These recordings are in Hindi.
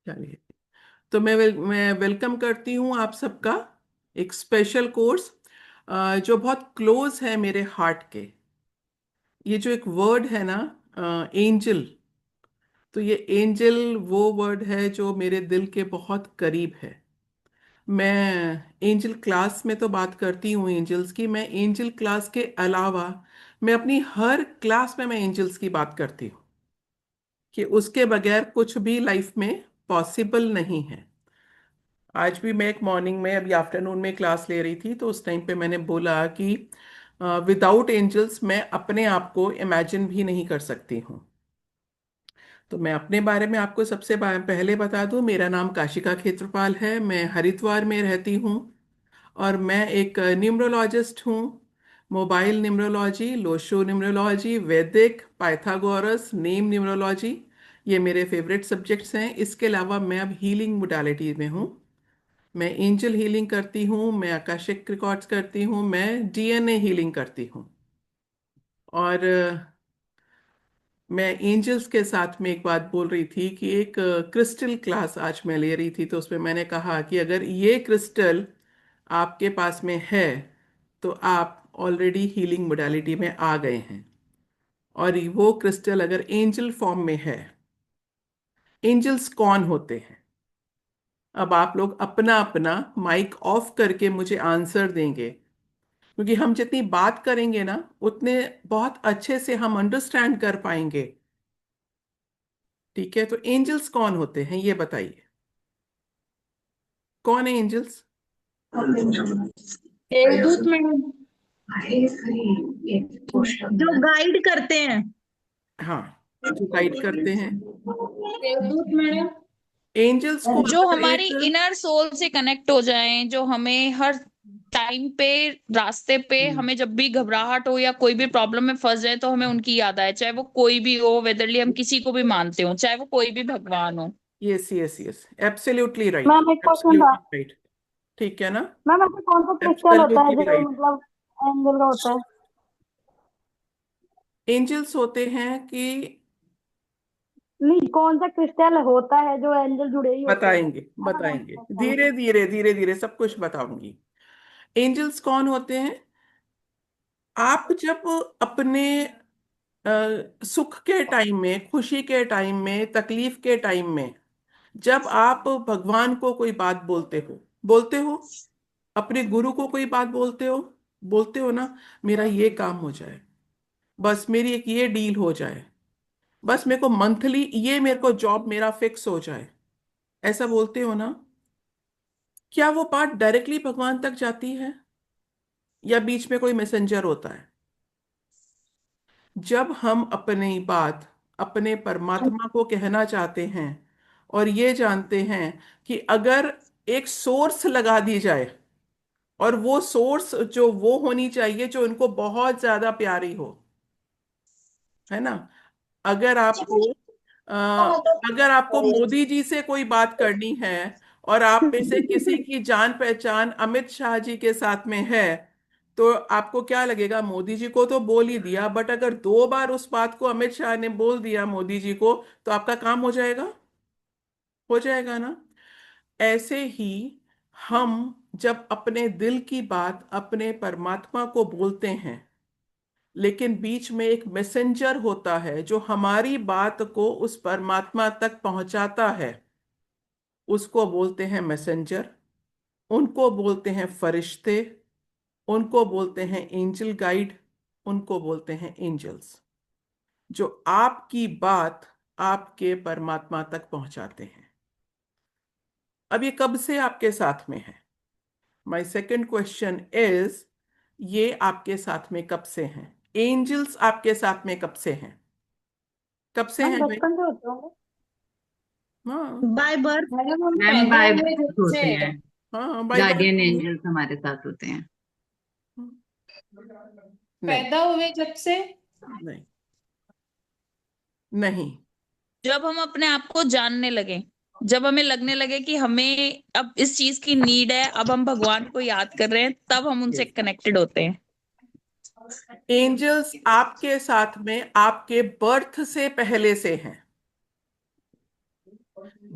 चलिए, तो मैं वेलकम करती हूँ आप सबका एक स्पेशल कोर्स जो बहुत क्लोज है मेरे हार्ट के। ये जो एक वर्ड है ना, एंजल, तो ये एंजल वो वर्ड है जो मेरे दिल के बहुत करीब है। मैं एंजल क्लास में तो बात करती हूँ एंजल्स की, मैं एंजल क्लास के अलावा मैं अपनी हर क्लास में मैं एंजल्स की बात करती हूँ कि उसके बगैर कुछ भी लाइफ में पॉसिबल नहीं है। आज भी मैं एक मॉर्निंग में अभी आफ्टरनून में क्लास ले रही थी, तो उस टाइम पे मैंने बोला कि विदाउट एंजल्स मैं अपने आप को इमेजिन भी नहीं कर सकती हूँ। तो मैं अपने बारे में आपको सबसे पहले बता दूं, मेरा नाम काशिका खेत्रपाल है, मैं हरिद्वार में रहती हूँ और मैं एक न्यूमरोलॉजिस्ट हूँ। मोबाइल न्यूमरोलॉजी, लोशो न्यूमरोलॉजी, वैदिक, पाइथागोरस, नेम न्यूमरोलॉजी, ये मेरे फेवरेट सब्जेक्ट्स हैं। इसके अलावा मैं अब हीलिंग मोडालिटी में हूँ। मैं एंजल हीलिंग करती हूँ, मैं आकाशिक रिकॉर्ड्स करती हूँ, मैं डीएनए हीलिंग करती हूँ। और मैं एंजल्स के साथ में एक बात बोल रही थी कि एक क्रिस्टल क्लास आज मैं ले रही थी, तो उसमें मैंने कहा कि अगर ये क्रिस्टल आपके पास में है तो आप ऑलरेडी हीलिंग मोडालिटी में आ गए हैं। और वो क्रिस्टल अगर एंजल फॉर्म में है, एंजल्स कौन होते हैं? अब आप लोग अपना अपना माइक ऑफ करके मुझे आंसर देंगे, क्योंकि हम जितनी बात करेंगे ना उतने बहुत अच्छे से हम अंडरस्टैंड कर पाएंगे। ठीक है, तो एंजल्स कौन होते हैं ये बताइए, कौन है एंजल्स? देवदूत मैडम, जो हम्म। गाइड करते हैं। हाँ, जो गाइड करते हैं। देवदूत मैडम, एंजल्स को जो अगर हमारी एक, इनर सोल से कनेक्ट हो जाएं, जो हमें हर टाइम पे, रास्ते पे, हमें जब भी घबराहट हो या कोई भी प्रॉब्लम में फंस जाए तो हमें उनकी याद आए, चाहे वो कोई भी हो, वेदरली हम किसी को भी मानते हो, चाहे वो कोई भी भगवान हो। Yes yes yes, absolutely right, ma'am एक क्वेश्चन था। Absolutely right. ठीक है ना? मैम ऐसा कौन सा क्रिस्टल होता है एब्सोल्युटली जो राइट। मतलब एंजल का होता है? एंजल्स होते हैं कि, नहीं, कौन सा क्रिस्टल होता है जो एंजल जुड़े ही होते हैं? बताएंगे ऐसा कौन सा बताएंगे, क्रिस्टल है? धीरे धीरे धीरे धीरे सब कुछ बताऊंगी। एंजल्स कौन होते हैं? आप जब अपने सुख के टाइम में, खुशी के टाइम में, तकलीफ के टाइम में, जब आप भगवान को कोई बात बोलते हो, अपने गुरु को कोई बात बोलते हो ना, मेरा ये काम हो जाए, बस मेरी एक ये डील हो जाए, बस मेरे को मंथली ये मेरे को जॉब मेरा फिक्स हो जाए, ऐसा बोलते हो ना? क्या वो बात डायरेक्टली भगवान तक जाती है या बीच में कोई मैसेंजर होता है? जब हम अपनी बात अपने परमात्मा को कहना चाहते हैं और ये जानते हैं कि अगर एक सोर्स लगा दी जाए, और वो सोर्स जो वो होनी चाहिए जो उनको बहुत ज्यादा प्यारी हो, है ना? अगर आपको अ, अगर आपको मोदी जी से कोई बात करनी है और आप में से किसी की जान पहचान अमित शाह जी के साथ में है, तो आपको क्या लगेगा? मोदी जी को तो बोल ही दिया, बट अगर 2 बार उस बात को अमित शाह ने बोल दिया मोदी जी को, तो आपका काम हो जाएगा ना? ऐसे ही हम जब अपने दिल की बात अपने परमात्मा को बोलते हैं, लेकिन बीच में एक मैसेंजर होता है जो हमारी बात को उस परमात्मा तक पहुंचाता है, उसको बोलते हैं मैसेंजर, उनको बोलते हैं फरिश्ते, उनको बोलते हैं एंजल गाइड, उनको बोलते हैं एंजल्स, जो आपकी बात आपके परमात्मा तक पहुंचाते हैं। अब ये कब से आपके साथ में है? माय सेकंड क्वेश्चन इज, ये आपके साथ में कब से हैं? एंजल्स आपके साथ में कब से हैं? कब से मैम हैं भाई? बचपन से होते होंगे। हाँ। By birth. मैडम हम मैम पैदा बाय हुए बर्थ जब से। होते हैं। हाँ, बाय बर्थ गार्डियन होंगे। एंजल्स हमारे साथ होते हैं। नहीं, पैदा हुए जब से। नहीं, नहीं। जब हम अपने आप को जानने लगे, जब हमें लगने लगे कि हमें अब इस चीज की नीड है, अब हम भगवान को याद कर रहे हैं, तब हम उनसे कनेक्टेड होते हैं। एंजल्स आपके साथ में आपके बर्थ से पहले से हैं।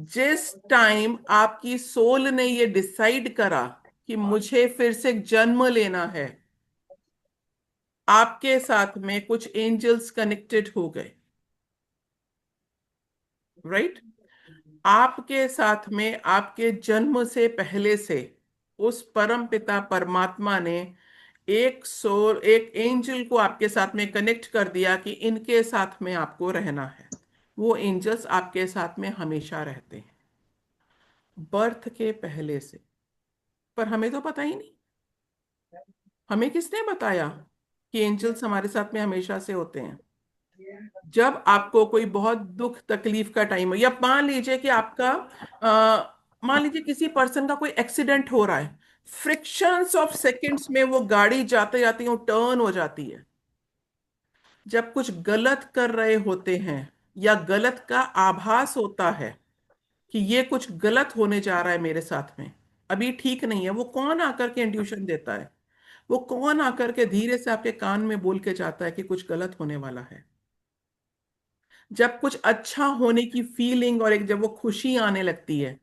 जिस टाइम आपकी सोल ने ये डिसाइड करा कि मुझे फिर से जन्म लेना है, आपके साथ में कुछ एंजल्स कनेक्टेड हो गए। राइट। आपके साथ में आपके जन्म से पहले से उस परम पिता परमात्मा ने एक एंजल को आपके साथ में कनेक्ट कर दिया कि इनके साथ में आपको रहना है। वो एंजल्स आपके साथ में हमेशा रहते हैं, बर्थ के पहले से। पर हमें तो पता ही नहीं। हमें किसने बताया कि एंजल्स हमारे साथ में हमेशा से होते हैं? जब आपको कोई बहुत दुख तकलीफ का टाइम हो, या मान लीजिए कि आपका मान लीजिए किसी पर्सन का कोई एक्सीडेंट हो रहा है, फ्रिक्शंस ऑफ सेकंड्स में वो गाड़ी जाते जाते वो टर्न हो जाती है। जब कुछ गलत कर रहे होते हैं या गलत का आभास होता है कि ये कुछ गलत होने जा रहा है मेरे साथ में, अभी ठीक नहीं है, वो कौन आकर के इंट्यूशन देता है? वो कौन आकर के धीरे से आपके कान में बोल के जाता है कि कुछ गलत होने वाला है? जब कुछ अच्छा होने की फीलिंग और एक जब वो खुशी आने लगती है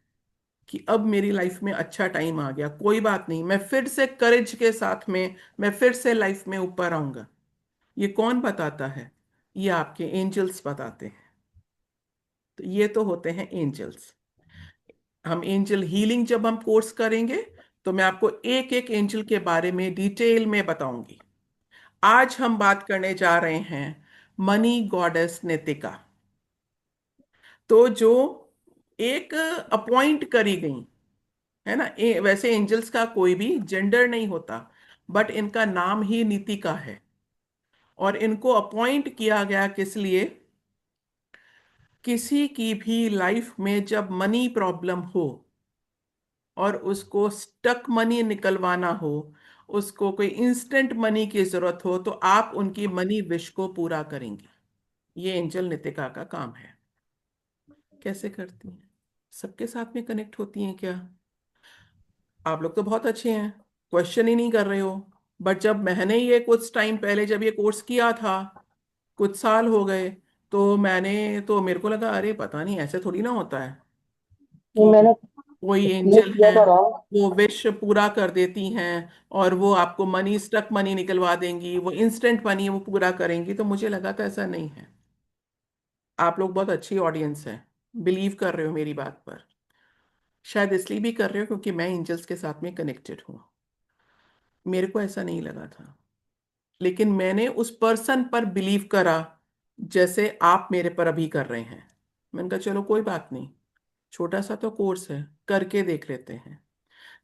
कि अब मेरी लाइफ में अच्छा टाइम आ गया, कोई बात नहीं, मैं फिर से करेज के साथ में मैं फिर से लाइफ में ऊपर आऊंगा, ये कौन बताता है? ये आपके एंजल्स बताते हैं। तो ये तो होते हैं एंजल्स। हम एंजल हीलिंग जब हम कोर्स करेंगे तो मैं आपको एक एक एंजल के बारे में डिटेल में बताऊंगी। आज हम बात करने जा रहे हैं मनी गॉडेस नितिका। तो जो एक अपॉइंट करी गई है ना, वैसे एंजल्स का कोई भी जेंडर नहीं होता, बट इनका नाम ही नीतिका है। और इनको अपॉइंट किया गया किस लिए? किसी की भी लाइफ में जब मनी प्रॉब्लम हो और उसको स्टक मनी निकलवाना हो, उसको कोई इंस्टेंट मनी की जरूरत हो, तो आप उनकी मनी विश को पूरा करेंगे। ये एंजल नितिका का काम है। कैसे करती हैं? सबके साथ में कनेक्ट होती हैं क्या? आप लोग तो बहुत अच्छे हैं, क्वेश्चन ही नहीं कर रहे हो। बट जब मैंने ये कुछ टाइम पहले जब ये कोर्स किया था, कुछ साल हो गए, तो मेरे को लगा अरे पता नहीं, ऐसे थोड़ी ना होता है ये कि मैंने कोई ये एंजल किया है, था रॉन्ग। वो विश पूरा कर देती हैं और वो आपको मनी, स्टक मनी निकलवा देंगी, वो इंस्टेंट मनी वो पूरा करेंगी। तो मुझे लगा था ऐसा नहीं है। आप लोग बहुत अच्छी ऑडियंस है, बिलीव कर रहे हो मेरी बात पर। शायद इसलिए भी कर रहे हो क्योंकि मैं एंजल्स के साथ में कनेक्टेड हूँ। मेरे को ऐसा नहीं लगा था, लेकिन मैंने उस पर्सन पर बिलीव करा जैसे आप मेरे पर अभी कर रहे हैं। मैंने कहा चलो कोई बात नहीं, छोटा सा तो कोर्स है, करके देख लेते हैं।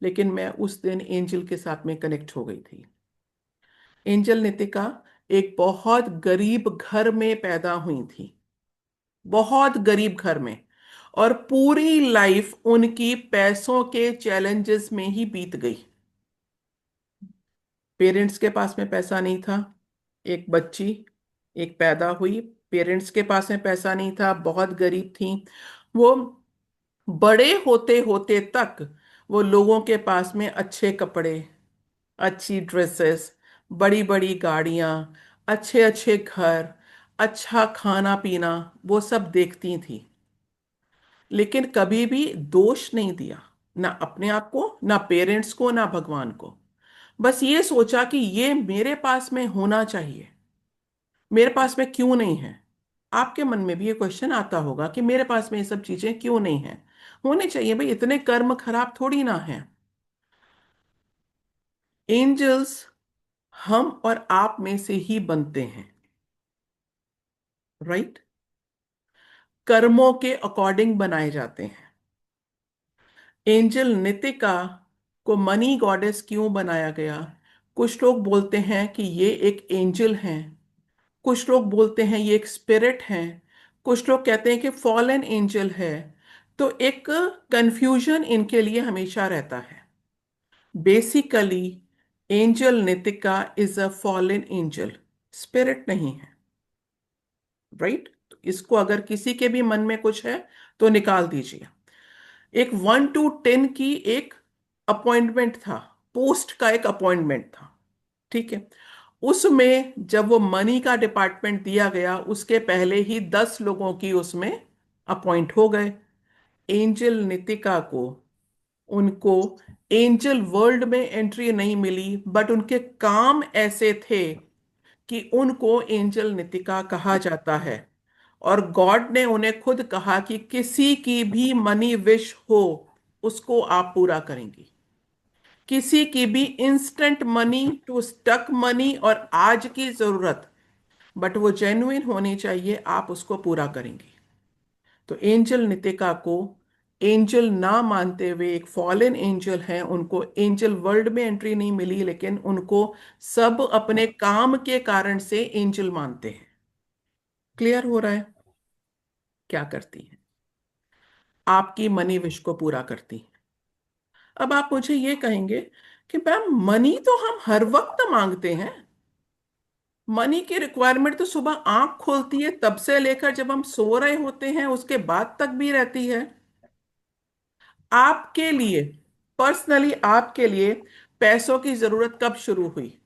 लेकिन मैं उस दिन एंजल के साथ में कनेक्ट हो गई थी। एंजल नितिका एक बहुत गरीब घर में पैदा हुई थी, बहुत गरीब घर में। और पूरी लाइफ उनकी पैसों के चैलेंजेस में ही बीत गई। पेरेंट्स के पास में पैसा नहीं था। एक बच्ची, एक पैदा हुई, पेरेंट्स के पास में पैसा नहीं था, बहुत गरीब थी वो। बड़े होते होते तक वो लोगों के पास में अच्छे कपड़े, अच्छी ड्रेसेस, बड़ी बड़ी गाड़ियां, अच्छे अच्छे घर, अच्छा खाना पीना, वो सब देखती थी। लेकिन कभी भी दोष नहीं दिया, ना अपने आप को, ना पेरेंट्स को, ना भगवान को। बस ये सोचा कि ये मेरे पास में होना चाहिए, मेरे पास में क्यों नहीं है? आपके मन में भी ये क्वेश्चन आता होगा कि मेरे पास में ये सब चीजें क्यों नहीं है? होने चाहिए भाई, इतने कर्म खराब थोड़ी ना है। एंजल्स हम और आप में से ही बनते हैं। राइट। कर्मों के अकॉर्डिंग बनाए जाते हैं। एंजल नितिका को मनी गॉडेस क्यों बनाया गया? कुछ लोग बोलते हैं कि ये एक एंजल हैं, कुछ लोग बोलते हैं ये एक स्पिरिट है, कुछ लोग कहते हैं कि फॉलन एंजल है। तो एक कंफ्यूजन इनके लिए हमेशा रहता है। Basically angel Nitika is a fallen angel, spirit नहीं है। राइट। तो इसको अगर किसी के भी मन में कुछ है तो निकाल दीजिए। एक 1 to 10 की एक अपॉइंटमेंट था, पोस्ट का एक अपॉइंटमेंट था। ठीक है। उसमें जब वो मनी का डिपार्टमेंट दिया गया, उसके पहले ही 10 लोगों की उसमें अपॉइंट हो गए। एंजल नितिका को, उनको एंजल वर्ल्ड में एंट्री नहीं मिली, बट उनके काम ऐसे थे कि उनको एंजल नितिका कहा जाता है। और गॉड ने उन्हें खुद कहा कि किसी की भी मनी विश हो, उसको आप पूरा करेंगी। किसी की भी instant money to stuck money और आज की जरूरत, बट वो जेन्युइन होनी चाहिए, आप उसको पूरा करेंगी। तो एंजल नितिका को एंजल ना मानते हुए, एक फॉलन एंजल है, उनको एंजल वर्ल्ड में एंट्री नहीं मिली, लेकिन उनको सब अपने काम के कारण से एंजल मानते हैं। क्लियर हो रहा है? क्या करती है? आपकी मनी विश को पूरा करती है। अब आप मुझे ये कहेंगे कि मैम मनी तो हम हर वक्त मांगते हैं। मनी की रिक्वायरमेंट तो सुबह आंख खोलती है तब से लेकर जब हम सो रहे होते हैं उसके बाद तक भी रहती है। आपके लिए, पर्सनली आपके लिए पैसों की जरूरत कब शुरू हुई,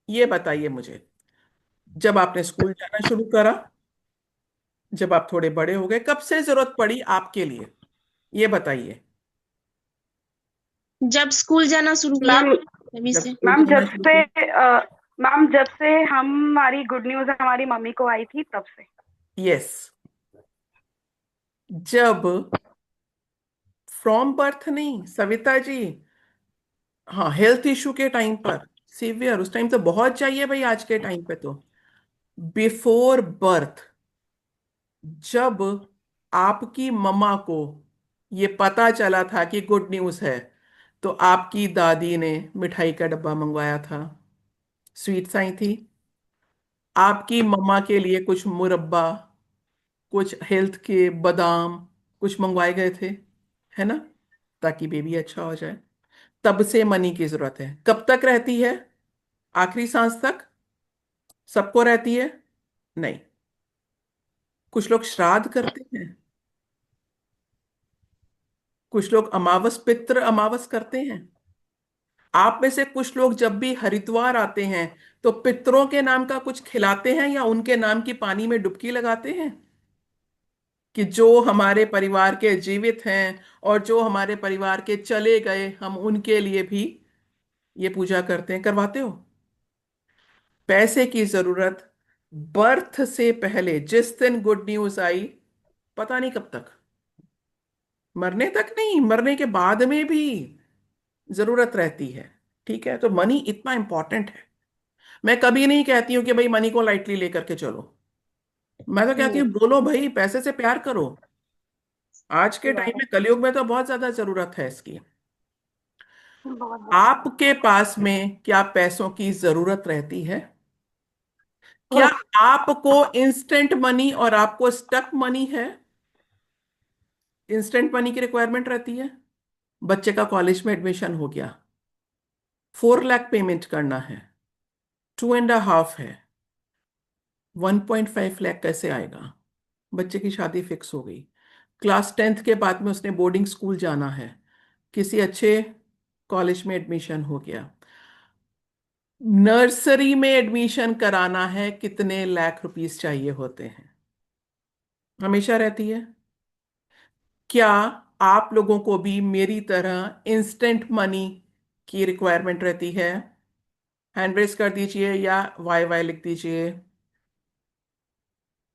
ये बताइए मुझे। जब आपने स्कूल जाना शुरू करा, जब आप थोड़े बड़े हो गए, कब से जरूरत पड़ी आपके लिए, ये बताइए। जब स्कूल जाना शुरू किया मैम तभी जब से। स्कूल मैम जाना जब शुरू से किया। मैम जब से हमारी गुड न्यूज हमारी मम्मी को आई थी तब से। यस। जब फ्रॉम बर्थ नहीं सविता जी, हाँ, हेल्थ इशू के टाइम पर, सीवियर, उस टाइम तो बहुत चाहिए भाई, आज के टाइम पे तो बिफोर बर्थ, जब आपकी मम्मा को ये पता चला था कि गुड न्यूज है, तो आपकी दादी ने मिठाई का डब्बा मंगवाया था, स्वीट्स आई थी। आपकी मम्मा के लिए कुछ मुरब्बा, कुछ हेल्थ के बादाम, कुछ मंगवाए गए थे, है ना, ताकि बेबी अच्छा हो जाए। तब से मनी की जरूरत है। कब तक रहती है? आखिरी सांस तक सबको रहती है? नहीं। कुछ लोग श्राद्ध करते हैं, कुछ लोग अमावस, पितृ अमावस करते हैं। आप में से कुछ लोग जब भी हरिद्वार आते हैं तो पितरों के नाम का कुछ खिलाते हैं या उनके नाम की पानी में डुबकी लगाते हैं, कि जो हमारे परिवार के जीवित हैं और जो हमारे परिवार के चले गए, हम उनके लिए भी ये पूजा करते हैं, करवाते हो? पैसे की जरूरत बर्थ से पहले, जिस दिन गुड न्यूज आई, पता नहीं कब तक, मरने तक नहीं, मरने के बाद में भी जरूरत रहती है। ठीक है, तो मनी इतना इंपॉर्टेंट है। मैं कभी नहीं कहती हूँ कि भाई मनी को लाइटली लेकर के चलो। मैं तो कहती हम्म। हूँ बोलो भाई, पैसे से प्यार करो। आज के टाइम में, बहुत कलयुग में तो बहुत ज्यादा जरूरत है इसकी। बहुत आपके पास में क्या पैसों की जरूरत रहती है? क्या बहुत। आपको इंस्टेंट मनी और आपको स्टक मनी है? इंस्टेंट मनी की रिक्वायरमेंट रहती है। बच्चे का कॉलेज में एडमिशन हो गया, 4 लाख पेमेंट करना है, 2.5 है, 1.5 लाख कैसे आएगा? बच्चे की शादी फिक्स हो गई, क्लास 10th के बाद में उसने बोर्डिंग स्कूल जाना है, किसी अच्छे कॉलेज में एडमिशन हो गया, नर्सरी में एडमिशन कराना है, कितने लाख रुपीस चाहिए होते हैं? हमेशा रहती है। क्या आप लोगों को भी मेरी तरह इंस्टेंट मनी की रिक्वायरमेंट रहती है? हैंड रेस कर दीजिए या वाई वाई लिख दीजिए,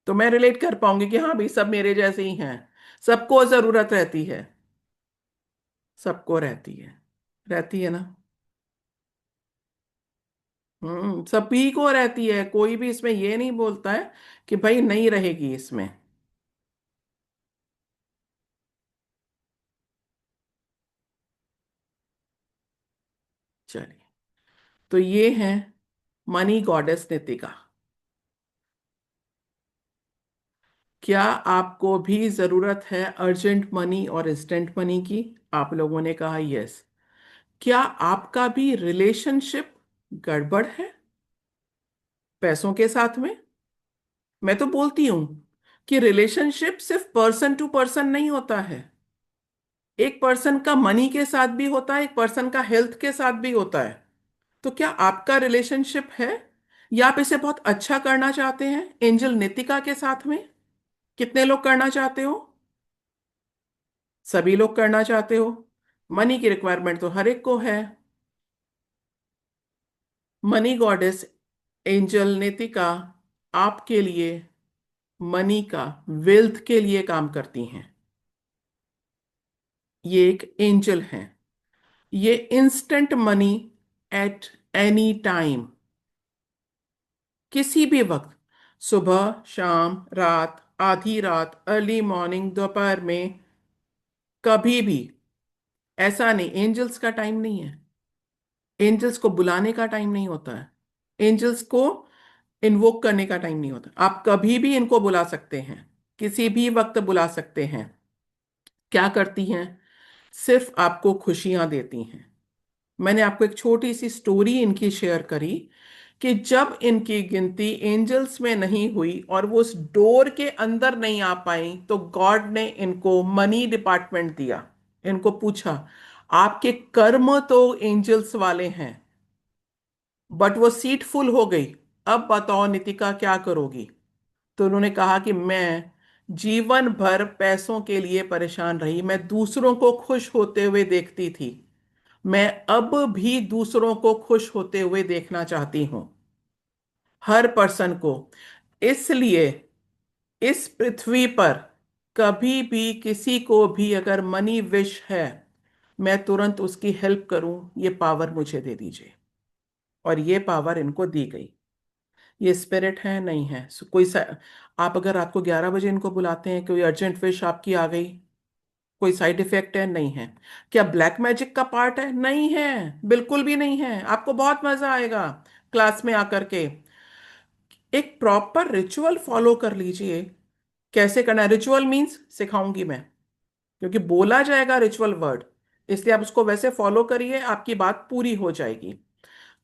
तो मैं रिलेट कर पाऊंगी कि हाँ भाई सब मेरे जैसे ही हैं। सबको जरूरत रहती है, सबको रहती है, रहती है ना? सभी को रहती है, कोई भी इसमें ये नहीं बोलता है कि भाई नहीं रहेगी इसमें। चलिए, तो ये है मनी गॉडेस नितिका। क्या आपको भी जरूरत है अर्जेंट मनी और इंस्टेंट मनी की? आप लोगों ने कहा यस। क्या आपका भी रिलेशनशिप गड़बड़ है पैसों के साथ में? मैं तो बोलती हूं कि रिलेशनशिप सिर्फ पर्सन टू पर्सन नहीं होता है। एक पर्सन का मनी के साथ भी होता है, एक पर्सन का हेल्थ के साथ भी होता है। तो क्या आपका रिलेशनशिप है, या आप इसे बहुत अच्छा करना चाहते हैं एंजल नितिका के साथ में? कितने लोग करना चाहते हो? सभी लोग करना चाहते हो। मनी की रिक्वायरमेंट तो हर एक को है। मनी गॉडेस एंजल नेतिका आपके लिए मनी का, वेल्थ के लिए काम करती हैं। ये एक एंजल है। ये instant money at any time, किसी भी वक्त, सुबह, शाम, रात, आधी रात, अर्ली मॉर्निंग, दोपहर में, कभी भी। ऐसा नहीं, एंजल्स का टाइम नहीं है। एंजल्स को बुलाने का टाइम नहीं होता है। एंजल्स को इन्वोक करने का टाइम नहीं होता। आप कभी भी इनको बुला सकते हैं, किसी भी वक्त बुला सकते हैं। क्या करती हैं? सिर्फ आपको खुशियां देती हैं। मैंने आपको एक छोटी सी स्टोरी इनकी शेयर करी कि जब इनकी गिनती एंजल्स में नहीं हुई और वो उस डोर के अंदर नहीं आ पाई, तो गॉड ने इनको मनी डिपार्टमेंट दिया। इनको पूछा, आपके कर्म तो एंजल्स वाले हैं, बट वो सीट फुल हो गई, अब बताओ नितिका क्या करोगी? तो उन्होंने कहा कि मैं जीवन भर पैसों के लिए परेशान रही, मैं दूसरों को खुश होते हुए देखती थी, मैं अब भी दूसरों को खुश होते हुए देखना चाहती हूं, हर पर्सन को। इसलिए इस पृथ्वी पर कभी भी किसी को भी अगर मनी विश है, मैं तुरंत उसकी हेल्प करूं, ये पावर मुझे दे दीजिए। और ये पावर इनको दी गई। ये स्पिरिट है नहीं है आप अगर रात को 11 बजे इनको बुलाते हैं, कोई अर्जेंट विश आपकी आ गई, कोई साइड इफेक्ट है? नहीं है। क्या ब्लैक मैजिक का पार्ट है? नहीं है, बिल्कुल भी नहीं है। आपको बहुत मजा आएगा क्लास में आकर के। एक प्रॉपर रिचुअल फॉलो कर लीजिए। कैसे करना है? रिचुअल मीन्स सिखाऊंगी मैं, क्योंकि बोला जाएगा रिचुअल वर्ड, इसलिए आप उसको वैसे फॉलो करिए, आपकी बात पूरी हो जाएगी।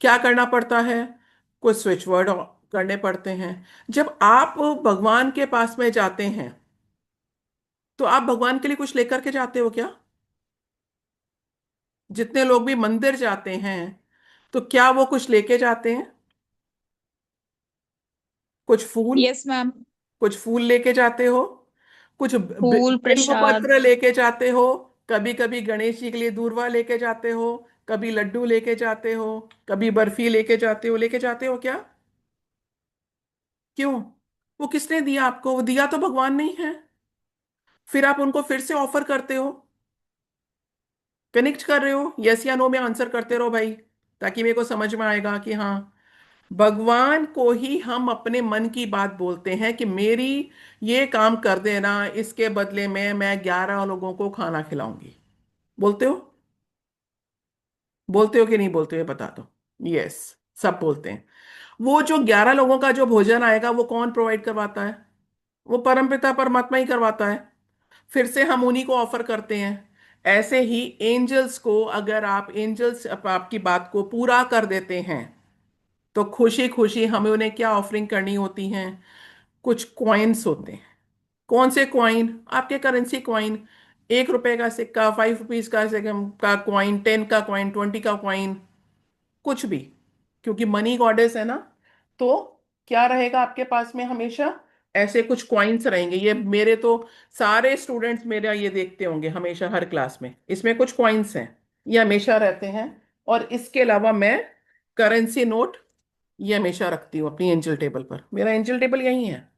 क्या करना पड़ता है? कुछ स्विच वर्ड करने पड़ते हैं। जब आप भगवान के पास में जाते हैं, तो आप भगवान के लिए कुछ लेकर के जाते हो क्या? जितने लोग भी मंदिर जाते हैं, तो क्या वो कुछ लेके जाते हैं? कुछ फूल, यस मैम। कुछ फूल लेके जाते हो, कुछ फूल, बिल्व प्रसाद। पत्र लेके जाते हो, कभी कभी गणेश जी के लिए दूर्वा लेके जाते हो, कभी लड्डू लेके जाते हो, कभी बर्फी लेके जाते हो क्या? क्यों? वो किसने दिया आपको? वो दिया तो भगवान नहीं है। फिर आप उनको फिर से ऑफर करते हो। कनेक्ट कर रहे हो? यस या नो में आंसर करते रहो भाई, ताकि मेरे को समझ में आएगा कि हाँ। भगवान को ही हम अपने मन की बात बोलते हैं कि मेरी ये काम कर देना, इसके बदले में मैं 11 लोगों को खाना खिलाऊंगी। बोलते हो? बोलते हो कि नहीं बोलते हो, ये बता दो। यस, सब बोलते हैं। वो जो 11 लोगों का जो भोजन आएगा, वो कौन प्रोवाइड करवाता है? वो परमपिता परमात्मा ही करवाता है। फिर से हम उन्हीं को ऑफर करते हैं। ऐसे ही एंजल्स को, अगर आप एंजल्स आपकी बात को पूरा कर देते हैं, तो खुशी खुशी हमें उन्हें क्या ऑफरिंग करनी होती है? कुछ कॉइन्स होते हैं। कौन से कॉइन? आपके करेंसी कॉइन। 1 रुपए का सिक्का, 5 रुपीज का कॉइन, 10 का कॉइन, 20 का कॉइन, कुछ भी। क्योंकि मनी गॉडेस है ना, तो क्या रहेगा आपके पास में हमेशा? ऐसे कुछ कॉइन्स रहेंगे। ये मेरे तो सारे स्टूडेंट्स मेरा ये देखते होंगे हमेशा हर क्लास में, इसमें कुछ कॉइन्स हैं, ये हमेशा रहते हैं। और इसके अलावा मैं करेंसी नोट ये हमेशा रखती हूँ अपनी एंजल टेबल पर। मेरा एंजल टेबल यही है,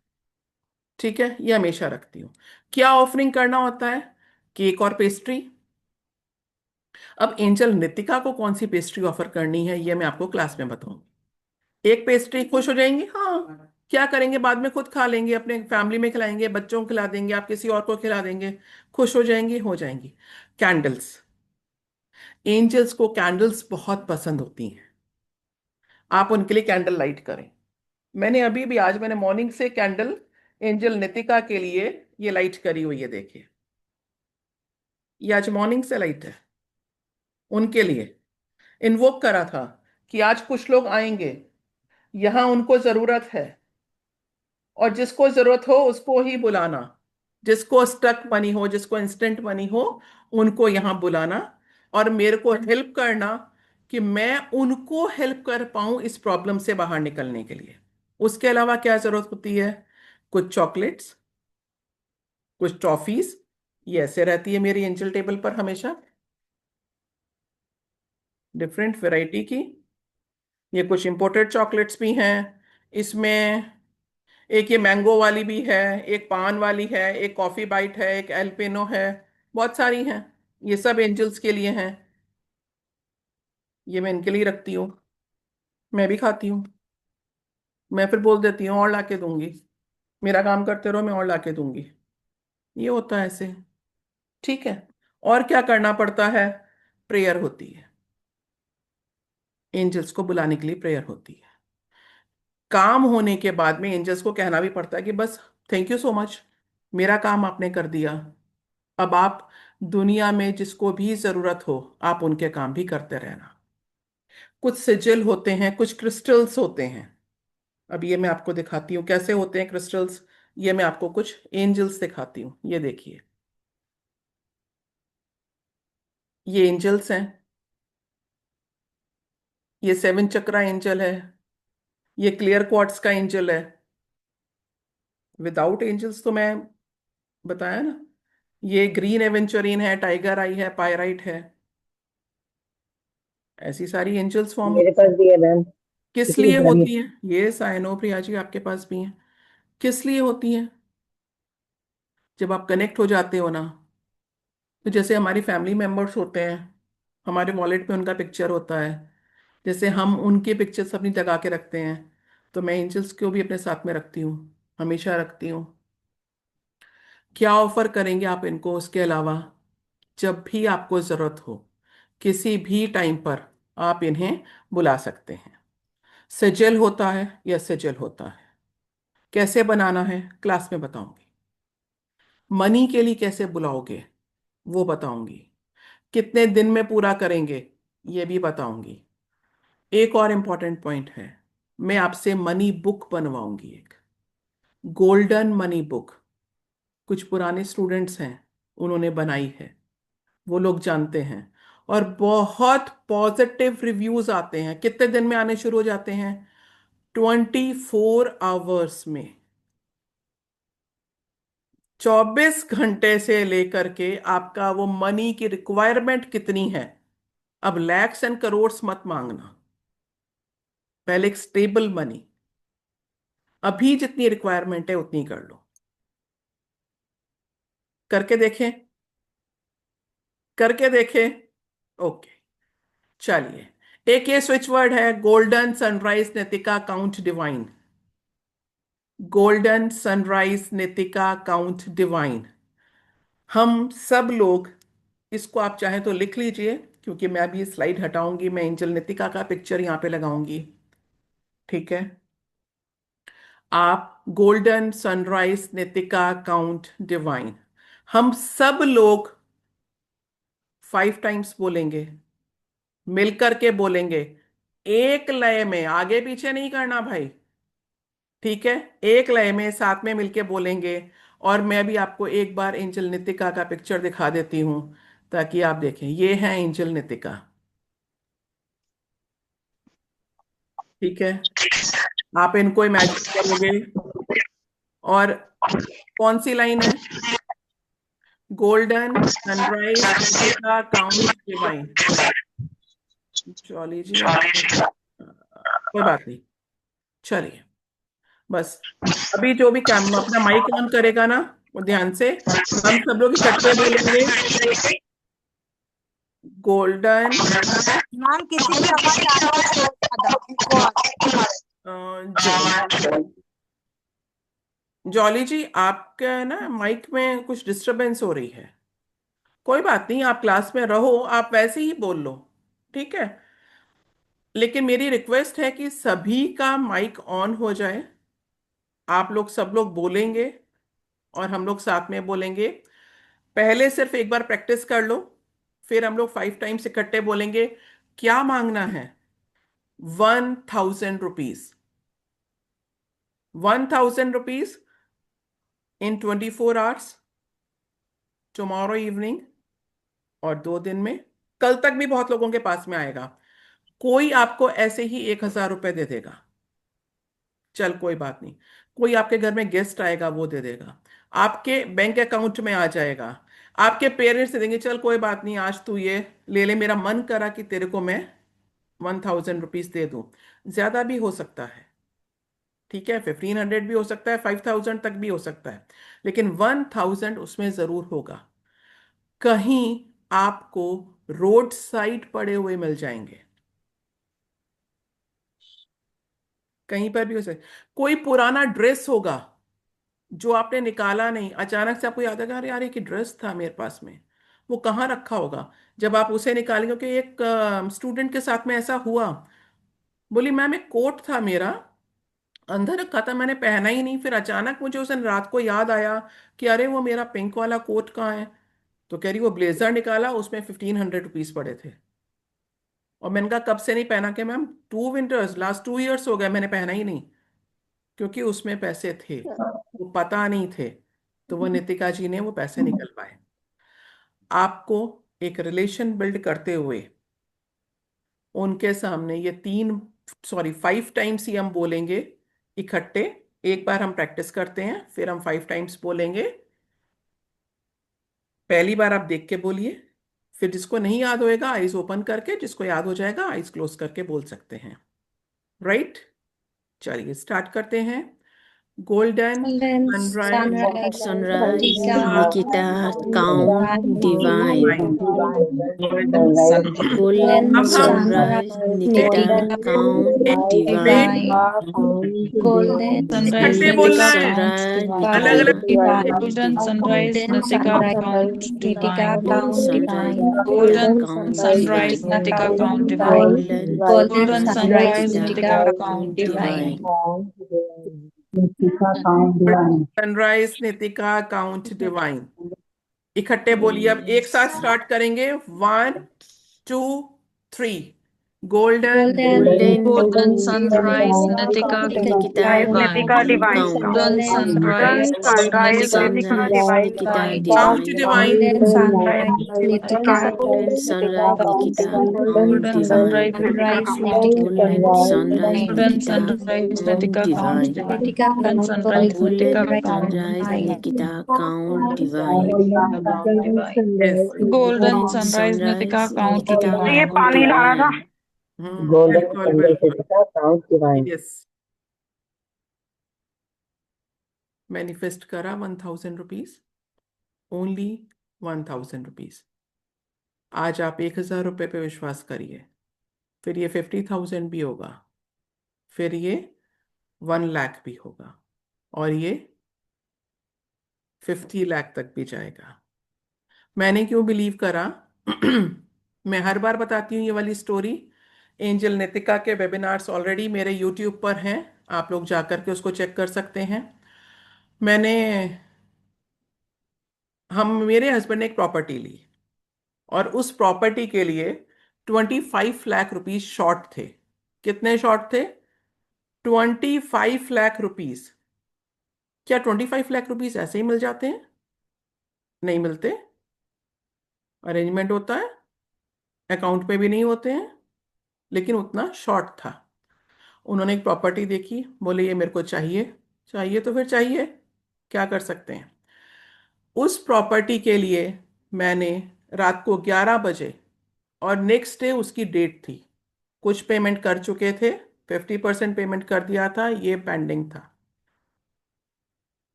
ठीक है? ये हमेशा रखती हूँ। क्या ऑफरिंग करना होता है? केक और पेस्ट्री। अब एंजल नितिका को कौन सी पेस्ट्री ऑफर करनी है, ये मैं आपको क्लास में बताऊंगी। एक पेस्ट्री खुश हो जाएंगे, हाँ। क्या करेंगे? बाद में खुद खा लेंगे, अपने फैमिली में खिलाएंगे, बच्चों को खिला देंगे, आप किसी और को खिला देंगे, खुश हो जाएंगी, हो जाएंगी। कैंडल्स। एंजल्स को कैंडल्स बहुत पसंद होती हैं। आप उनके लिए कैंडल लाइट करें। मैंने अभी भी, आज मैंने मॉर्निंग से कैंडल एंजल नितिका के लिए ये लाइट करी हुई है, देखिए। ये आज मॉर्निंग से लाइट है उनके लिए। इन्वोक करा था कि आज कुछ लोग आएंगे, यहां उनको जरूरत है, और जिसको जरूरत हो उसको ही बुलाना। जिसको स्टक मनी हो, जिसको इंस्टेंट मनी हो, उनको यहां बुलाना, और मेरे को हेल्प करना कि मैं उनको हेल्प कर पाऊं इस प्रॉब्लम से बाहर निकलने के लिए। उसके अलावा क्या जरूरत होती है? कुछ चॉकलेट्स, कुछ टॉफीज, ये ऐसे रहती है मेरी एंजल टेबल पर हमेशा, डिफरेंट वैरायटी की। ये कुछ इंपोर्टेड चॉकलेट्स भी हैं इसमें। एक ये मैंगो वाली भी है, एक पान वाली है, एक कॉफी बाइट है, एक एल्पिनो है, बहुत सारी हैं। ये सब एंजल्स के लिए हैं। ये मैं इनके लिए रखती हूँ, मैं भी खाती हूँ। मैं फिर बोल देती हूँ और लाके दूंगी, मेरा काम करते रहो, मैं और लाके दूंगी। ये होता है ऐसे। ठीक है। और क्या करना पड़ता है? प्रेयर होती है, एंजल्स को बुलाने के लिए प्रेयर होती है। काम होने के बाद में एंजल्स को कहना भी पड़ता है कि बस थैंक यू सो मच, मेरा काम आपने कर दिया। अब आप दुनिया में जिसको भी जरूरत हो आप उनके काम भी करते रहना। कुछ सिजिल होते हैं, कुछ क्रिस्टल्स होते हैं। अब ये मैं आपको दिखाती हूँ कैसे होते हैं क्रिस्टल्स। ये मैं आपको कुछ एंजल्स दिखाती हूँ, ये देखिए। ये एंजल्स हैं। ये सेवन चक्रा एंजल है। ये क्लियर क्वार्ट्स का एंजल है। विदाउट एंजल्स तो मैं बताया ना। ये ग्रीन एवेंचुरिन है, टाइगर आई है, पायराइट है। ऐसी सारी एंजल्स फॉर्म मेरे होती पास हैं। भी है मैम। किस किसी को लिए बुलाइए। होती हैं? ये साइनोप्रिया जी आपके पास भी हैं। किस लिए होती हैं? जब आप कनेक्ट हो जाते हो ना, तो जैसे हमारी फैमिली मेंबर्स होते हैं, हमारे वॉलेट में उनका पिक्चर होता है, जैसे हम उनके पिक्चर्स अपनी जगा के रखते हैं, तो मैं एंजल्स को भी अपने साथ में रखती हूँ, हमेशा रखती हूँ। क्या ऑफर करेंगे आप इनको उसके अलावा? जब भी आपको जरूरत हो, किसी भी टाइम पर आप इन्हें बुला सकते हैं। सेजल होता है या सेजल होता है। कैसे बनाना है क्लास में बताऊंगी। मनी के लिए कैसे बुलाओगे वो बताऊंगी। कितने दिन में पूरा करेंगे ये भी बताऊंगी। एक और इम्पॉर्टेंट पॉइंट है, मैं आपसे मनी बुक बनवाऊंगी, एक गोल्डन मनी बुक। कुछ पुराने स्टूडेंट्स हैं, उन्होंने बनाई है, वो लोग जानते हैं। और बहुत पॉजिटिव रिव्यूज आते हैं। कितने दिन में आने शुरू हो जाते हैं? 24 आवर्स में। 24 घंटे से लेकर के आपका वो मनी की रिक्वायरमेंट कितनी है। अब लैक्स एंड करोड़्स मत मांगना, पहले एक स्टेबल मनी। अभी जितनी रिक्वायरमेंट है उतनी कर लो। करके देखें, करके देखें। ओके, चलिए। एक ये स्विच वर्ड है, golden sunrise Nitika Count divine. Golden sunrise Nitika Count divine. हम सब लोग इसको, आप चाहें तो लिख लीजिए, क्योंकि मैं अभी स्लाइड हटाऊंगी, मैं एंजल नितिका का पिक्चर यहां पे लगाऊंगी। ठीक है। आप golden sunrise Nitika Count divine, हम सब लोग 5 टाइम्स बोलेंगे, मिलकर के बोलेंगे। एक लय में, आगे पीछे नहीं करना भाई। ठीक है। एक लय में साथ में मिलके बोलेंगे। और मैं भी आपको एक बार एंजल नितिका का पिक्चर दिखा देती हूं, ताकि आप देखें। ये है एंजल नितिका। ठीक है। आप इनको इमेजिन करोगे। और कौन सी लाइन है? Golden sunrise Nitika Count divine. चलिए जी, कोई बात नहीं। चलिए, बस। अभी जो भी काम अपना माइक ऑन करेगा ना, वो ध्यान से हम सब लोग इकट्ठे बोलेंगे। गोल्डन मैम किसी की आवाज आ रही है बहुत ज्यादा। जॉली। जॉली जी, आपका ना माइक में कुछ डिस्टरबेंस हो रही है। कोई बात नहीं, आप क्लास में रहो, आप वैसे ही बोल लो। ठीक है। लेकिन मेरी रिक्वेस्ट है कि सभी का माइक ऑन हो जाए। आप लोग सब लोग बोलेंगे और हम लोग साथ में बोलेंगे। पहले सिर्फ एक बार प्रैक्टिस कर लो, फिर हम लोग 5 टाइम्स इकट्ठे बोलेंगे। क्या मांगना है? 1,000 rupees. 1,000 rupees in 24 hours, tomorrow evening, और 2 दिन में। कल तक भी बहुत लोगों के पास में आएगा। कोई आपको ऐसे ही 1,000 रुपए दे देगा, चल कोई बात नहीं। कोई आपके घर में गेस्ट आएगा, वो दे देगा। आपके बैंक अकाउंट में आ जाएगा। आपके पेरेंट्स दे देंगे, चल कोई बात नहीं, आज तू ये ले ले, मेरा मन करा कि तेरे को मैं 1,000 रुपीज दे दूं। ज्यादा भी हो सकता है, ठीक है, 1,500 भी हो सकता है, 5,000 तक भी हो सकता है, लेकिन 1,000 उसमें जरूर होगा। कहीं आपको रोड साइड पड़े हुए मिल जाएंगे, कहीं पर भी हो सकता। कोई पुराना ड्रेस होगा जो आपने निकाला नहीं, अचानक से आपको याद आएगा, अरे यार एक ड्रेस था मेरे पास में, वो कहाँ रखा होगा। जब आप उसे निकालेंगे, क्योंकि एक स्टूडेंट के साथ में ऐसा हुआ, बोली मैम एक कोट था मेरा, अंदर रखा था, मैंने पहना ही नहीं, फिर अचानक मुझे उस दिन रात को याद आया कि अरे वो मेरा पिंक वाला कोट कहाँ है। तो कह रही वो ब्लेजर निकाला, उसमें 1,500 रुपीज पड़े थे। और मैंने कहा कब से नहीं पहना? के मैम 2 विंटर्स, लास्ट 2 इयर्स हो गए मैंने पहना ही नहीं, क्योंकि उसमें पैसे थे, वो पता नहीं थे। तो वो नितिका जी ने वो पैसे निकलवाए। आपको एक रिलेशन बिल्ड करते हुए उनके सामने ये 5 टाइम्स ही हम बोलेंगे इकट्ठे। एक बार हम प्रैक्टिस करते हैं, फिर हम 5 टाइम्स बोलेंगे। पहली बार आप देख के बोलिए, फिर जिसको नहीं याद होएगा आईज ओपन करके, जिसको याद हो जाएगा आईज क्लोज करके बोल सकते हैं। राइट, चलिए स्टार्ट करते हैं। Golden Golden sunrise, sunrise, Sunrise, Tika, Nikita, Count, Divine. Golden Golden sunrise, Sunrise, Tika, Nikita, Count, wait, Divine. Golden Sunrise इकट्ठे Golden नितिका बोलना है, Sunrise, Tika, अलग अलग। Nikita, Divine. Count, Golden Sunrise Golden Nitika sunrise, Count Tika, Divine Golden Count, Sunrise, Divine. Nikita, Golden Count, Sunrise Divine. Nitika Count Divine Divine. Golden Golden Golden Sunrise, sunrise, Sunrise Nikita, Nitika Tika, Count Count, Divine Divine. Divine. Sunrise Nitika Count Divine, इकट्ठे बोलिए। अब एक साथ स्टार्ट करेंगे, 1 2 3। Golden Golden Golden golden sunrise Nitika Nikita, rise divine Nitika Count, divine का। Count. Golden Golden sunrise golden sunrise, sunrise Nitika Nitika Sunrise, divine का। Nikita, divine count Divine. Divine, Golden sunrise, Nitika, Golden Sunrise, Nikita, Count, golden Divine. Sunrise Nitika sunrise, का। Nitika, Golden Sunrise, golden Nikita, sunrise Count, Nitika count Divine. Divine Nitika, golden sunrise Nitika Golden count Sunrise, Divine. Nikita, Count, Divine. Yes, golden Golden sunrise Nitika Sunrise, count Nikita, तो ये डिवाइन Count, पानी लाना था। Divine. बिल्कुल बिल्कुल, यस। मैनिफेस्ट करा 1,000 रुपीज, ओनली 1,000 रुपीज। आज आप 1,000 रुपये पे विश्वास करिए, फिर ये 50,000 भी होगा, फिर ये 1 लाख भी होगा, और ये 50 लाख तक भी जाएगा। मैंने क्यों बिलीव करा? मैं हर बार बताती हूँ ये वाली स्टोरी। एंजल नितिका के वेबिनार्स ऑलरेडी मेरे यूट्यूब पर हैं, आप लोग जाकर के उसको चेक कर सकते हैं। मैंने हम मेरे हस्बैंड ने एक प्रॉपर्टी ली, और उस प्रॉपर्टी के लिए 25 लाख रुपीज शॉर्ट थे। कितने शॉर्ट थे? 25 लाख रुपीज। क्या 25 लाख रुपीज ऐसे ही मिल जाते हैं? नहीं मिलते, अरेंजमेंट होता है, अकाउंट पे भी नहीं होते हैं, लेकिन उतना शॉर्ट था। उन्होंने एक प्रॉपर्टी देखी, बोले ये मेरे को चाहिए। चाहिए तो फिर चाहिए, क्या कर सकते हैं। उस प्रॉपर्टी के लिए मैंने रात को 11 बजे, और नेक्स्ट डे उसकी डेट थी, कुछ पेमेंट कर चुके थे, 50% पेमेंट कर दिया था, ये पेंडिंग था।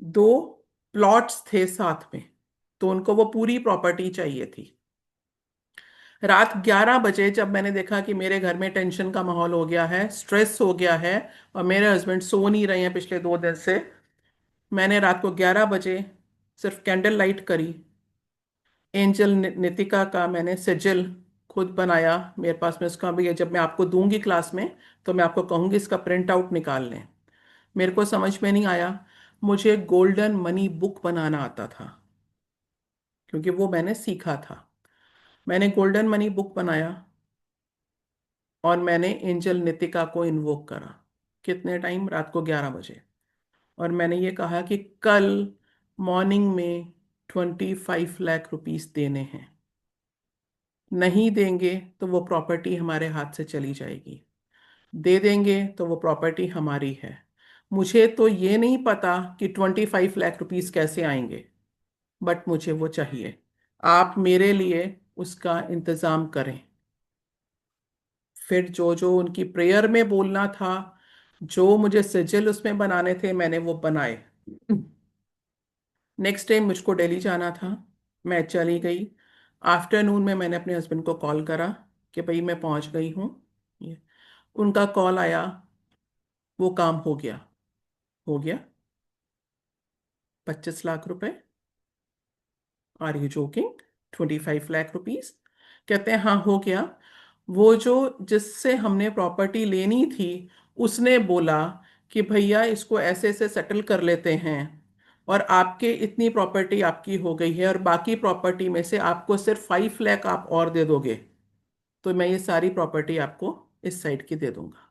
2 प्लॉट्स थे साथ में, तो उनको वो पूरी प्रॉपर्टी चाहिए थी। रात 11 बजे जब मैंने देखा कि मेरे घर में टेंशन का माहौल हो गया है, स्ट्रेस हो गया है, और मेरे हस्बैंड सो नहीं रहे हैं पिछले 2 दिन से, मैंने रात को 11 बजे सिर्फ कैंडल लाइट करी। एंजल नितिका का मैंने सिजिल खुद बनाया, मेरे पास में उसका भी है। जब मैं आपको दूंगी क्लास में तो मैं आपको कहूंगी इसका प्रिंट आउट निकाल लें। मेरे को समझ में नहीं आया, मुझे गोल्डन मनी बुक बनाना आता था, क्योंकि वो मैंने सीखा था। मैंने गोल्डन मनी बुक बनाया, और मैंने एंजल नितिका को इन्वोक करा। कितने टाइम? रात को 11 बजे। और मैंने ये कहा कि कल मॉर्निंग में 25 लाख रुपीस देने हैं, नहीं देंगे तो वो प्रॉपर्टी हमारे हाथ से चली जाएगी, दे देंगे तो वो प्रॉपर्टी हमारी है। मुझे तो ये नहीं पता कि 25 लाख रुपीस कैसे आएंगे, बट मुझे वो चाहिए। आप मेरे लिए उसका इंतजाम करें। फिर जो जो उनकी प्रेयर में बोलना था, जो मुझे सिजिल उसमें बनाने थे, मैंने वो बनाए। नेक्स्ट टाइम मुझको दिल्ली जाना था, मैं चली गई। आफ्टरनून में मैंने अपने हस्बैंड को कॉल करा कि भाई मैं पहुंच गई हूँ। ये उनका कॉल आया, वो काम हो गया। हो गया 25 लाख रुपए। Are you joking? 25 lakh rupees? कहते हैं हाँ हो गया। वो जो जिससे हमने प्रॉपर्टी लेनी थी, उसने बोला कि भैया इसको ऐसे ऐसे सेटल कर लेते हैं, और आपके इतनी प्रॉपर्टी आपकी हो गई है, और बाकी प्रॉपर्टी में से आपको सिर्फ 5 लाख आप और दे दोगे, तो मैं ये सारी प्रॉपर्टी आपको इस साइड की दे दूंगा।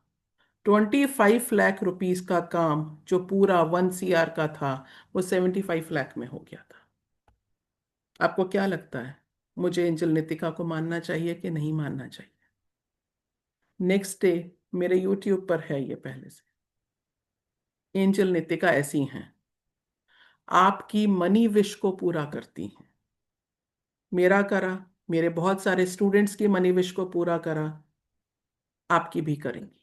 25 लाख रुपीज का काम जो पूरा 1 CR का था, वो 75 लाख में हो गया था। आपको क्या लगता है, मुझे एंजल नितिका को मानना चाहिए कि नहीं मानना चाहिए? नेक्स्ट डे मेरे यूट्यूब पर है ये पहले से। एंजल नितिका ऐसी हैं, आपकी मनी विश को पूरा करती हैं। मेरा करा, मेरे बहुत सारे स्टूडेंट्स की मनी विश को पूरा करा, आपकी भी करेंगी।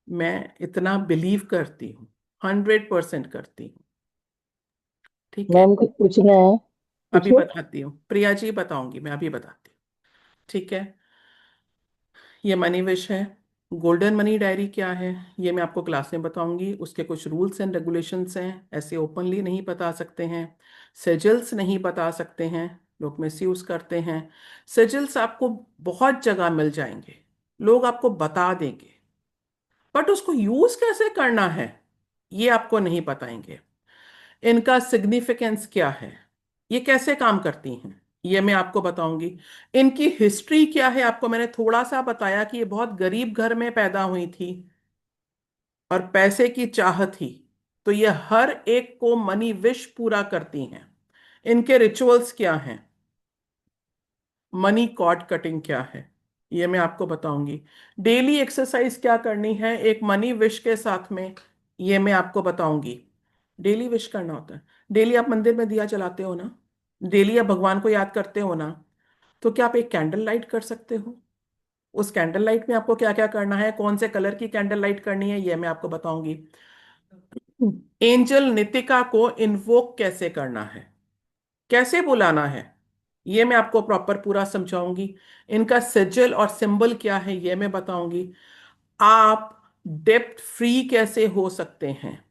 मैं इतना बिलीव करती हूँ, 100% करती हूँ। ठीक है, मैम कुछ पूछना है? अभी पूछिए। बताती हूँ, प्रिया जी बताऊंगी, मैं अभी बताती हूँ। ठीक है, ये मनी विश है। गोल्डन मनी डायरी क्या है, ये मैं आपको क्लास में बताऊंगी। उसके कुछ रूल्स एंड रेगुलेशंस हैं, ऐसे ओपनली नहीं बता सकते हैं। सेजल्स नहीं बता सकते हैं, लोग मिस यूज करते हैं। सेजल्स आपको बहुत जगह मिल जाएंगे, लोग आपको बता देंगे, बट उसको यूज कैसे करना है ये आपको नहीं बताएंगे। इनका सिग्निफिकेंस क्या है, ये कैसे काम करती हैं, ये मैं आपको बताऊंगी। इनकी हिस्ट्री क्या है, आपको मैंने थोड़ा सा बताया कि ये बहुत गरीब घर में पैदा हुई थी और पैसे की चाह थी, तो ये हर एक को मनी विश पूरा करती हैं। इनके रिचुअल्स क्या हैं, मनी कॉर्ड कटिंग क्या है, ये मैं आपको बताऊंगी। डेली एक्सरसाइज क्या करनी है एक मनी विश के साथ में, ये मैं आपको बताऊंगी। डेली विश करना होता है, डेली आप मंदिर में दिया जलाते हो ना, डेली आप भगवान को याद करते हो ना, तो क्या आप एक कैंडल लाइट कर सकते हो? उस कैंडल लाइट में आपको क्या क्या करना है, कौन से कलर की कैंडल लाइट करनी है, ये मैं आपको बताऊंगी। एंजल नितिका को इन्वोक कैसे करना है, कैसे बुलाना है, ये मैं आपको प्रॉपर पूरा समझाऊंगी। इनका सिजिल और सिंबल क्या है, ये मैं बताऊंगी। आप डेप्ट फ्री कैसे हो सकते हैं,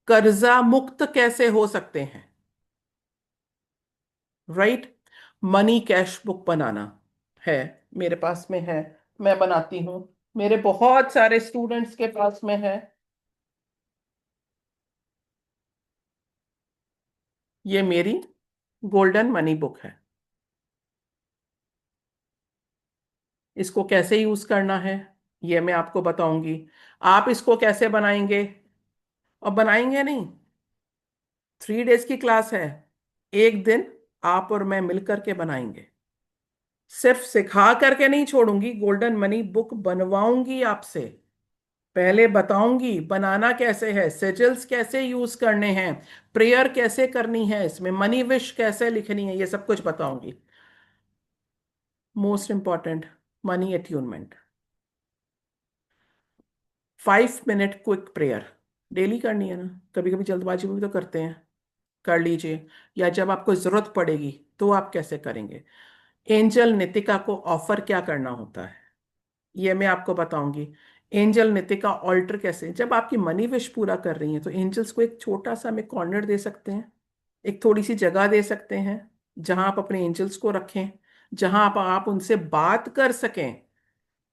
कर्जा मुक्त कैसे हो सकते हैं, राइट? मनी कैश बुक बनाना है, मेरे पास में है, मैं बनाती हूं, मेरे बहुत सारे स्टूडेंट्स के पास में है। ये मेरी गोल्डन मनी बुक है। इसको कैसे यूज करना है ये मैं आपको बताऊंगी। आप इसको कैसे बनाएंगे, और बनाएंगे नहीं, 3 डेज की क्लास है, एक दिन आप और मैं मिलकर के बनाएंगे। सिर्फ सिखा करके नहीं छोड़ूंगी, गोल्डन मनी बुक बनवाऊंगी आपसे। पहले बताऊंगी बनाना कैसे है, सिजल्स कैसे यूज करने हैं, प्रेयर कैसे करनी है, इसमें मनी विश कैसे लिखनी है, ये सब कुछ बताऊंगी। Most important, money attunement. 5 minute quick prayer daily करनी है ना, कभी कभी जल्दबाजी में भी तो करते हैं, कर लीजिए। या जब आपको जरूरत पड़ेगी तो आप कैसे करेंगे। एंजल नितिका को ऑफर क्या करना होता है, ये मैं आपको बताऊंगी। एंजल नितिका ऑल्टर कैसे, जब आपकी मनी विश पूरा कर रही हैं तो एंजल्स को एक छोटा सा में कॉर्नर दे सकते हैं, एक थोड़ी सी जगह दे सकते हैं जहां आप अपने एंजल्स को रखें, जहां आप उनसे बात कर सकें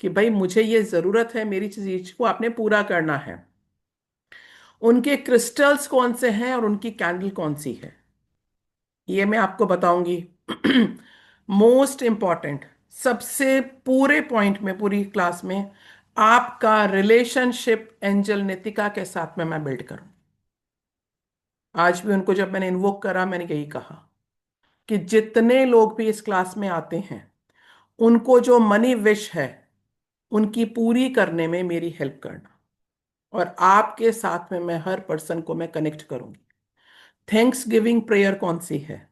कि भाई मुझे ये जरूरत है, मेरी चीज को आपने पूरा करना है। उनके क्रिस्टल्स कौन से हैं और उनकी कैंडल कौन सी है, ये मैं आपको बताऊंगी। मोस्ट इंपॉर्टेंट, सबसे पूरे पॉइंट में पूरी क्लास में, आपका रिलेशनशिप एंजल नितिका के साथ में मैं बिल्ड करूं। आज भी उनको जब मैंने इन्वोक करा, मैंने यही कहा कि जितने लोग भी इस क्लास में आते हैं, उनको जो मनी विश है उनकी पूरी करने में मेरी हेल्प करना, और आपके साथ में मैं हर पर्सन को मैं कनेक्ट करूंगी। थैंक्स गिविंग प्रेयर कौन सी है,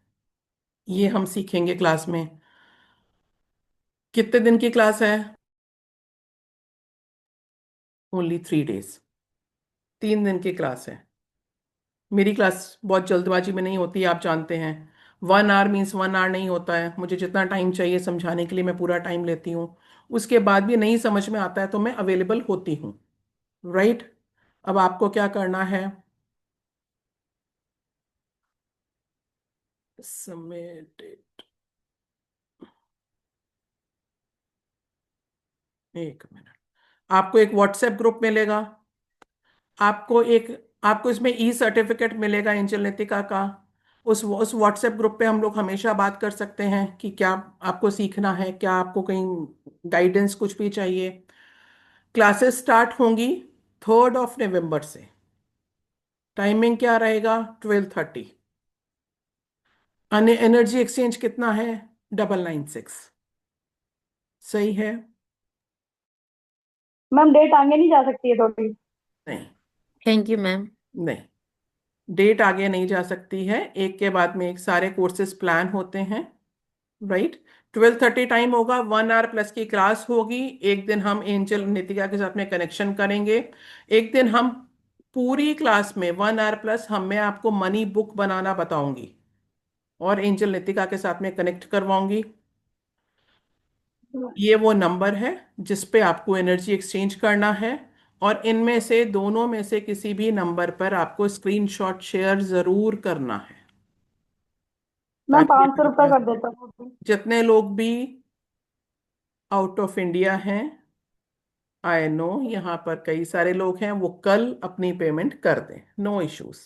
ये हम सीखेंगे क्लास में। कितने दिन की क्लास है? Only 3 days. 3 दिन की क्लास है। मेरी क्लास बहुत जल्दबाजी में नहीं होती, आप जानते हैं। 1 आवर मीन्स 1 आवर नहीं होता है। मुझे जितना टाइम चाहिए समझाने के लिए मैं पूरा टाइम लेती हूँ। उसके बाद भी नहीं समझ में आता है तो मैं अवेलेबल होती हूँ। राइट। अब आपको क्या करना है? सबमिट। एक मिनट। आपको एक व्हाट्सएप ग्रुप मिलेगा। आपको आपको इसमें ई सर्टिफिकेट मिलेगा एंजल नीतिका का। उस व्हाट्सएप ग्रुप पे हम लोग हमेशा बात कर सकते हैं कि क्या आपको सीखना है, क्या आपको कहीं गाइडेंस कुछ भी चाहिए। क्लासेस स्टार्ट होंगी 3 नवंबर से। टाइमिंग क्या रहेगा? 12:30। एनर्जी एक्सचेंज कितना है? 996। सही है? मैम डेट आगे नहीं जा सकती है थोड़ी? नहीं। Thank you ma'am. नहीं, डेट आगे नहीं जा सकती है। एक के बाद में एक सारे कोर्सेज प्लान होते हैं। राइट। 12:30 टाइम होगा। 1 आवर प्लस की क्लास होगी। एक दिन हम एंजल नितिका के साथ में कनेक्शन करेंगे। एक दिन हम पूरी क्लास में 1 आवर प्लस मैं आपको मनी बुक बनाना बताऊंगी और एंजल नितिका के साथ में कनेक्ट करवाऊंगी। ये वो नंबर है जिस पे आपको एनर्जी एक्सचेंज करना है। और इनमें से दोनों में से किसी भी नंबर पर आपको स्क्रीनशॉट शेयर जरूर करना है, मैम ताकि 500 रुपये कर देता हूँ। जितने लोग भी आउट ऑफ इंडिया हैं, आई नो यहाँ पर कई सारे लोग हैं, वो कल अपनी पेमेंट कर दें। No issues.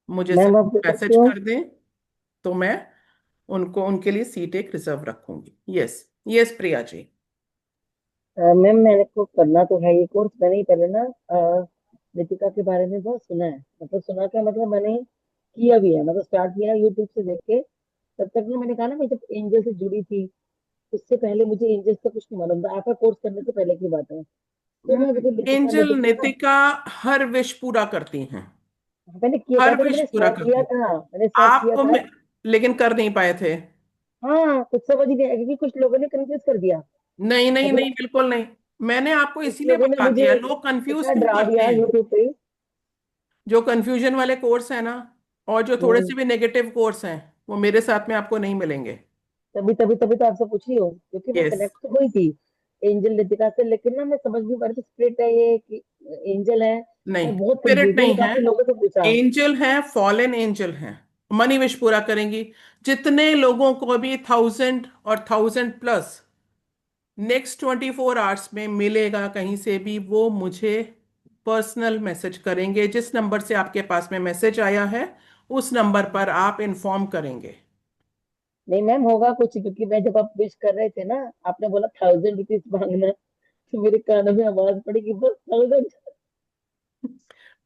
मुझे मैम सिर्फ आप दे सकते मैसेज हो? कर दें तो मैं उनको उनके लिए सीट एक रिजर्व रखूंगी। Yes. Yes Priya ji. Ma'am मेरे को करना तो है ये कोर्स। मैंने ही पहले ना नितिका के बारे में बहुत सुना है। मतलब सुना क्या, मतलब मैंने किया भी है, मतलब स्टार्ट किया यूट्यूब से देख के। तब तक ना मैंने कहा ना, मैं जब एंजल से जुड़ी थी उससे पहले मुझे एंजल का कुछ नहीं मालूम था। आपका कोर्स करने से पहले की बात है। तो मैं देखो नितिका एंजल नितिका ना, नितिका हर विश पूरा करती हैं। मैंने किया हर था, तो विश मैंने पूरा स्टार्ट करती किया हैं। था, मैंने स्टार्ट आप किया था। लेकिन कर नहीं पाए थे। हाँ, कुछ समझ ही नहीं आया क्योंकि कुछ लोगों ने कंफ्यूज कर दिया। नहीं नहीं नहीं, मतलब बिल्कुल नहीं। मैंने आपको कुछ इसीलिए लोगों ने बता मुझे दिया। लोग कंफ्यूज इतना क्यों डरा करते दिया हैं? यूट्यूब पे। जो कंफ्यूजन वाले कोर्स है ना, और जो थोड़े हम्म, से भी नेगेटिव कोर्स हैं, वो मेरे साथ में आपको नहीं मिलेंगे। तभी तभी तभी तो आपसे पूछ रही हूँ, क्योंकि मैं यस। कनेक्ट तो हुई थी एंजल लतिका से, लेकिन ना मैं समझ नहीं पा रही थी स्प्लिट है ये कि एंजल है। नहीं, मैं बहुत स्पिरिट कंफ्यूज, मैंने नहीं है। काफी लोगों से पूछा। एंजल है, फॉलन एंजल है। मनी विश पूरा करेंगी। जितने लोगों को भी 1000 और 1000 प्लस नेक्स्ट 24 आवर्स में मिलेगा कहीं से भी, वो मुझे पर्सनल मैसेज करेंगे। जिस नंबर से आपके पास में मैसेज आया है उस नंबर पर आप इन्फॉर्म करेंगे। नहीं मैम होगा कुछ, क्योंकि मैं जब आप विश कर रहे थे ना, आपने बोला 1000 रुपीज मांगना, तो मेरे कानों में आवाज पड़ी कि बस 1000।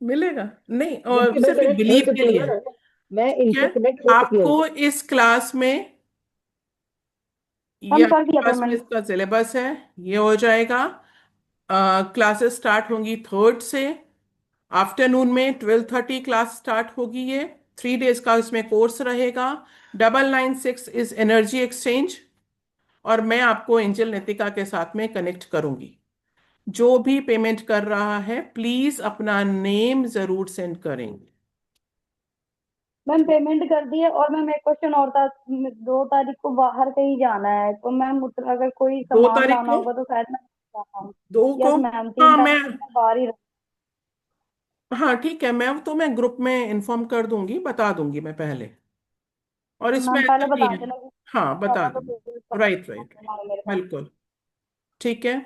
मिलेगा नहीं, और क्योंकि मैं सिर्फ कनेक्ट हो बिलीव के चुकी हूँ लिए। ना, मैं ठीक इनसे है। कनेक्ट हो चुकी हूँ। आपको इस क्लास में, ये मैम कर आपके दिया पास में पेमेंट। इसका सिलेबस है, ये हो जाएगा। क्लासेस स्टार्ट होंगी 3rd से। आफ्टरनून में 12:30 क्लास स्टार्ट होगी। ये 3 डेज का इसमें कोर्स रहेगा। 996 इज एनर्जी एक्सचेंज। और मैं आपको एंजल नितिका के साथ में कनेक्ट करूंगी। जो भी पेमेंट कर रहा है प्लीज अपना नेम जरूर सेंड करेंगे। मैम पेमेंट कर दी है, और मैम एक क्वेश्चन और था। 2 तारीख को बाहर कहीं जाना है, तो मैम अगर कोई दो सामान तारीख लाना को होगा तो शायद मैं जा पाऊँ। दो यस को मैम, हाँ 3 तारीख को मैं बाहर ही हाँ ठीक है। मैं ग्रुप में इन्फॉर्म कर दूंगी, बता दूंगी मैं पहले। और इसमें मैम ऐसा पहले नहीं बता है। देना कि हाँ बता होगा तो दूंगी। फिर राइट राइट राइट। हमारे मेरे पास बिल्कुल। ठीक है।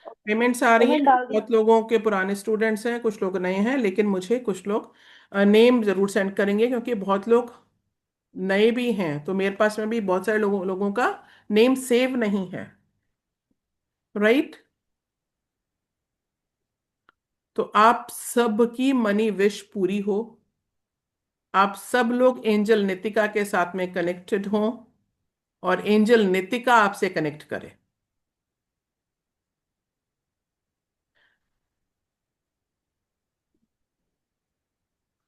पेमेंट्स आ रही पेमेंट हैं। डाल दिया। बहुत लोगों के पुराने स्टूडेंट्स हैं, कुछ लोग नए हैं, लेकिन मुझे कुछ लोग नेम जरूर सेंड करेंगे क्योंकि बहुत लोग नए भी हैं, तो मेरे पास में भी बहुत सारे लोगों का नेम सेव नहीं है। राइट। तो आप सबकी मनी विश पूरी हो। आप सब लोग एंजल नितिका के साथ में कनेक्टेड हों और एंजल नितिका आपसे कनेक्ट करे।